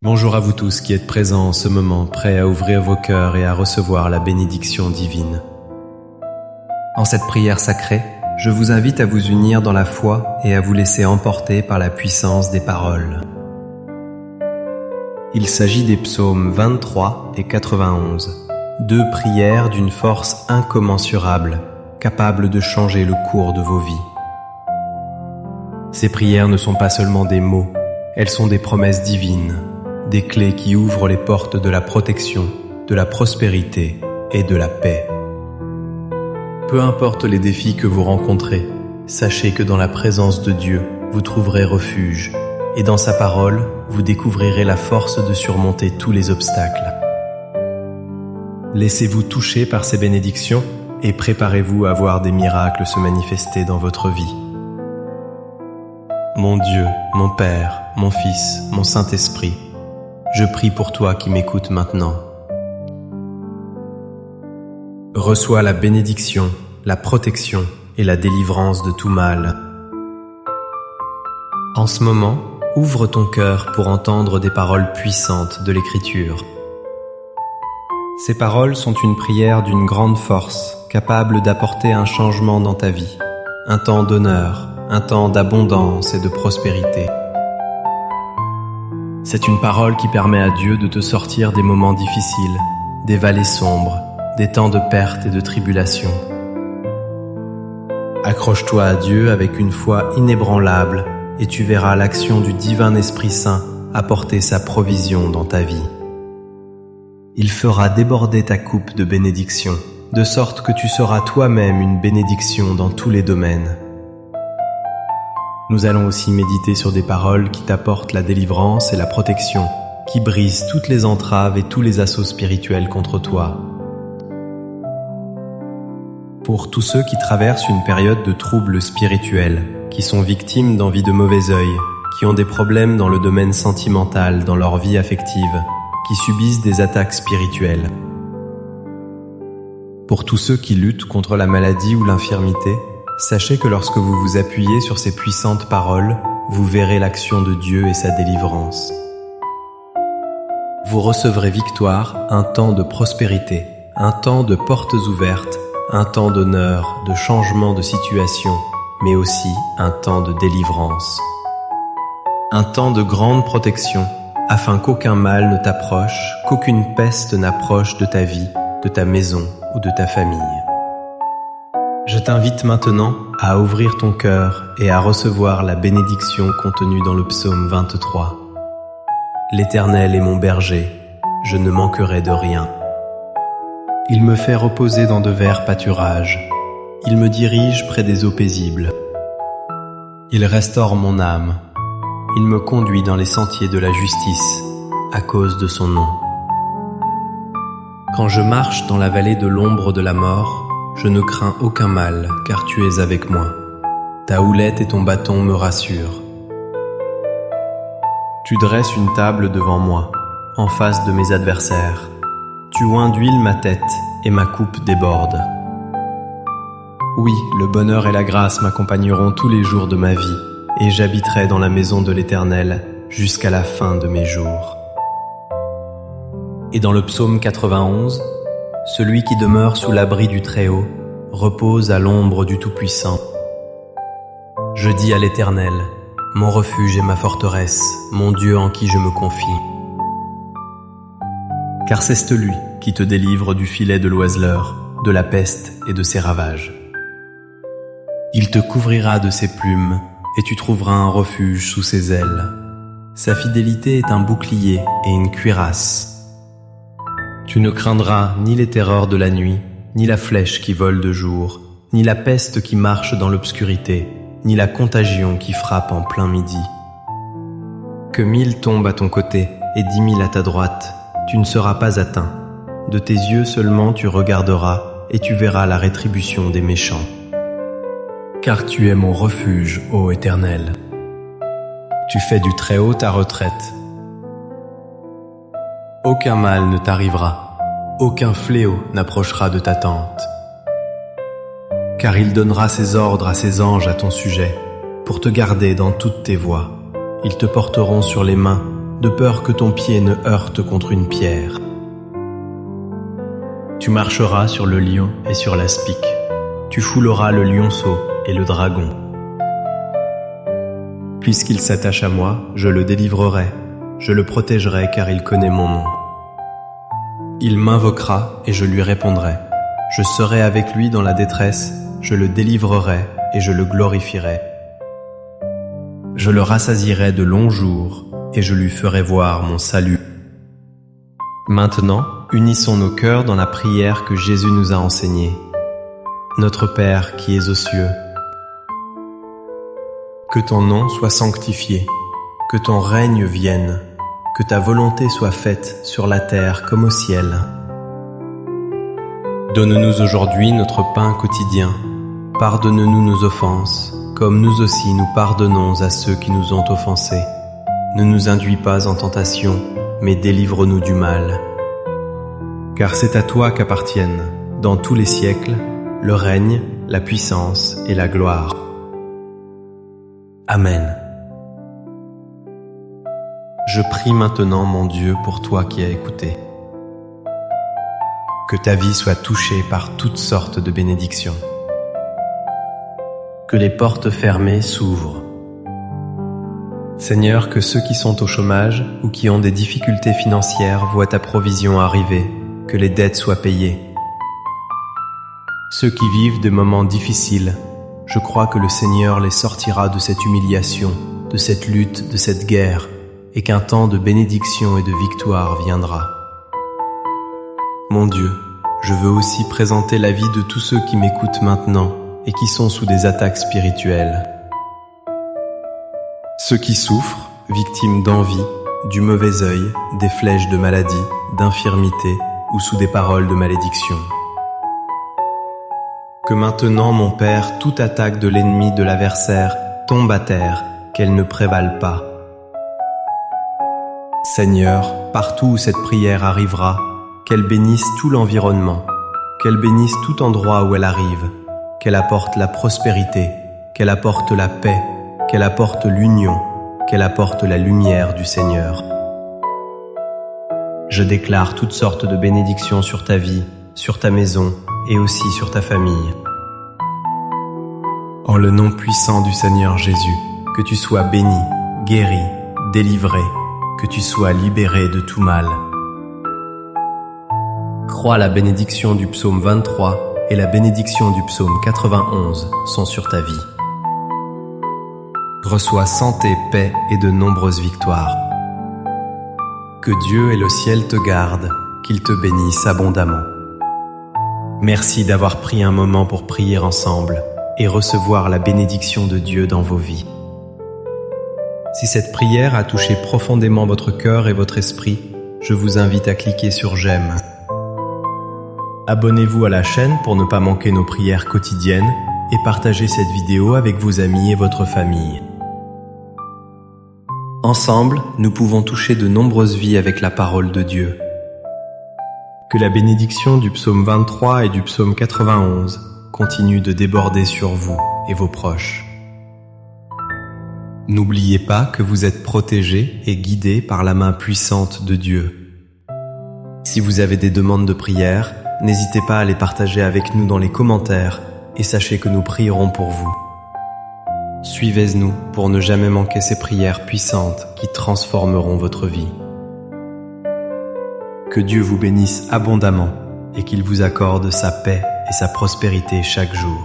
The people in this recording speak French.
Bonjour à vous tous qui êtes présents en ce moment, prêts à ouvrir vos cœurs et à recevoir la bénédiction divine. En cette prière sacrée, je vous invite à vous unir dans la foi et à vous laisser emporter par la puissance des paroles. Il s'agit des psaumes 23 et 91, deux prières d'une force incommensurable, capables de changer le cours de vos vies. Ces prières ne sont pas seulement des mots, elles sont des promesses divines, des clés qui ouvrent les portes de la protection, de la prospérité et de la paix. Peu importe les défis que vous rencontrez, sachez que dans la présence de Dieu, vous trouverez refuge, et dans sa parole, vous découvrirez la force de surmonter tous les obstacles. Laissez-vous toucher par ces bénédictions et préparez-vous à voir des miracles se manifester dans votre vie. Mon Dieu, mon Père, mon Fils, mon Saint-Esprit, je prie pour toi qui m'écoutes maintenant. Reçois la bénédiction, la protection et la délivrance de tout mal. En ce moment, ouvre ton cœur pour entendre des paroles puissantes de l'Écriture. Ces paroles sont une prière d'une grande force, capable d'apporter un changement dans ta vie, un temps d'honneur, un temps d'abondance et de prospérité. C'est une parole qui permet à Dieu de te sortir des moments difficiles, des vallées sombres, des temps de perte et de tribulation. Accroche-toi à Dieu avec une foi inébranlable et tu verras l'action du divin Esprit Saint apporter sa provision dans ta vie. Il fera déborder ta coupe de bénédiction, de sorte que tu seras toi-même une bénédiction dans tous les domaines. Nous allons aussi méditer sur des paroles qui t'apportent la délivrance et la protection, qui brisent toutes les entraves et tous les assauts spirituels contre toi. Pour tous ceux qui traversent une période de troubles spirituels, qui sont victimes d'envie de mauvais œil, qui ont des problèmes dans le domaine sentimental, dans leur vie affective, qui subissent des attaques spirituelles. Pour tous ceux qui luttent contre la maladie ou l'infirmité, sachez que lorsque vous vous appuyez sur ces puissantes paroles, vous verrez l'action de Dieu et sa délivrance. Vous recevrez victoire, un temps de prospérité, un temps de portes ouvertes, un temps d'honneur, de changement de situation, mais aussi un temps de délivrance. Un temps de grande protection, afin qu'aucun mal ne t'approche, qu'aucune peste n'approche de ta vie, de ta maison ou de ta famille. Je t'invite maintenant à ouvrir ton cœur et à recevoir la bénédiction contenue dans le psaume 23. L'Éternel est mon berger, je ne manquerai de rien. Il me fait reposer dans de verts pâturages, il me dirige près des eaux paisibles. Il restaure mon âme, il me conduit dans les sentiers de la justice, à cause de son nom. Quand je marche dans la vallée de l'ombre de la mort, je ne crains aucun mal, car tu es avec moi. Ta houlette et ton bâton me rassurent. Tu dresses une table devant moi, en face de mes adversaires. Tu oins d'huile ma tête, et ma coupe déborde. Oui, le bonheur et la grâce m'accompagneront tous les jours de ma vie, et j'habiterai dans la maison de l'Éternel jusqu'à la fin de mes jours. Et dans le psaume 91, celui qui demeure sous l'abri du Très-Haut repose à l'ombre du Tout-Puissant. Je dis à l'Éternel, mon refuge et ma forteresse, mon Dieu en qui je me confie. Car c'est lui qui te délivre du filet de l'oiseleur, de la peste et de ses ravages. Il te couvrira de ses plumes et tu trouveras un refuge sous ses ailes. Sa fidélité est un bouclier et une cuirasse. Tu ne craindras ni les terreurs de la nuit, ni la flèche qui vole de jour, ni la peste qui marche dans l'obscurité, ni la contagion qui frappe en plein midi. Que 1000 tombent à ton côté et 10 000 à ta droite, tu ne seras pas atteint. De tes yeux seulement tu regarderas et tu verras la rétribution des méchants. Car tu es mon refuge, ô Éternel. Tu fais du Très-Haut ta retraite. Aucun mal ne t'arrivera, aucun fléau n'approchera de ta tente. Car il donnera ses ordres à ses anges à ton sujet, pour te garder dans toutes tes voies. Ils te porteront sur les mains, de peur que ton pied ne heurte contre une pierre. Tu marcheras sur le lion et sur l'aspic. Tu fouleras le lionceau et le dragon. Puisqu'il s'attache à moi, je le délivrerai. Je le protégerai car il connaît mon nom. Il m'invoquera et je lui répondrai. Je serai avec lui dans la détresse, je le délivrerai et je le glorifierai. Je le rassasierai de longs jours et je lui ferai voir mon salut. Maintenant, unissons nos cœurs dans la prière que Jésus nous a enseignée. Notre Père qui es aux cieux, que ton nom soit sanctifié, que ton règne vienne, que ta volonté soit faite sur la terre comme au ciel. Donne-nous aujourd'hui notre pain quotidien. Pardonne-nous nos offenses, comme nous aussi nous pardonnons à ceux qui nous ont offensés. Ne nous induis pas en tentation, mais délivre-nous du mal. Car c'est à toi qu'appartiennent, dans tous les siècles, le règne, la puissance et la gloire. Amen. Je prie maintenant, mon Dieu, pour toi qui as écouté. Que ta vie soit touchée par toutes sortes de bénédictions. Que les portes fermées s'ouvrent. Seigneur, que ceux qui sont au chômage ou qui ont des difficultés financières voient ta provision arriver, que les dettes soient payées. Ceux qui vivent des moments difficiles, je crois que le Seigneur les sortira de cette humiliation, de cette lutte, de cette guerre, et qu'un temps de bénédiction et de victoire viendra. Mon Dieu, je veux aussi présenter la vie de tous ceux qui m'écoutent maintenant et qui sont sous des attaques spirituelles. Ceux qui souffrent, victimes d'envie, du mauvais œil, des flèches de maladie, d'infirmité ou sous des paroles de malédiction. Que maintenant, mon Père, toute attaque de l'ennemi, de l'adversaire, tombe à terre, qu'elle ne prévale pas. Seigneur, partout où cette prière arrivera, qu'elle bénisse tout l'environnement, qu'elle bénisse tout endroit où elle arrive, qu'elle apporte la prospérité, qu'elle apporte la paix, qu'elle apporte l'union, qu'elle apporte la lumière du Seigneur. Je déclare toutes sortes de bénédictions sur ta vie, sur ta maison et aussi sur ta famille. En le nom puissant du Seigneur Jésus, que tu sois béni, guéri, délivré, que tu sois libéré de tout mal. Crois la bénédiction du psaume 23 et la bénédiction du psaume 91 sont sur ta vie. Reçois santé, paix et de nombreuses victoires. Que Dieu et le ciel te gardent, qu'il te bénisse abondamment. Merci d'avoir pris un moment pour prier ensemble et recevoir la bénédiction de Dieu dans vos vies. Si cette prière a touché profondément votre cœur et votre esprit, je vous invite à cliquer sur j'aime. Abonnez-vous à la chaîne pour ne pas manquer nos prières quotidiennes et partagez cette vidéo avec vos amis et votre famille. Ensemble, nous pouvons toucher de nombreuses vies avec la parole de Dieu. Que la bénédiction du psaume 23 et du psaume 91 continue de déborder sur vous et vos proches. N'oubliez pas que vous êtes protégés et guidés par la main puissante de Dieu. Si vous avez des demandes de prière, n'hésitez pas à les partager avec nous dans les commentaires et sachez que nous prierons pour vous. Suivez-nous pour ne jamais manquer ces prières puissantes qui transformeront votre vie. Que Dieu vous bénisse abondamment et qu'il vous accorde sa paix et sa prospérité chaque jour.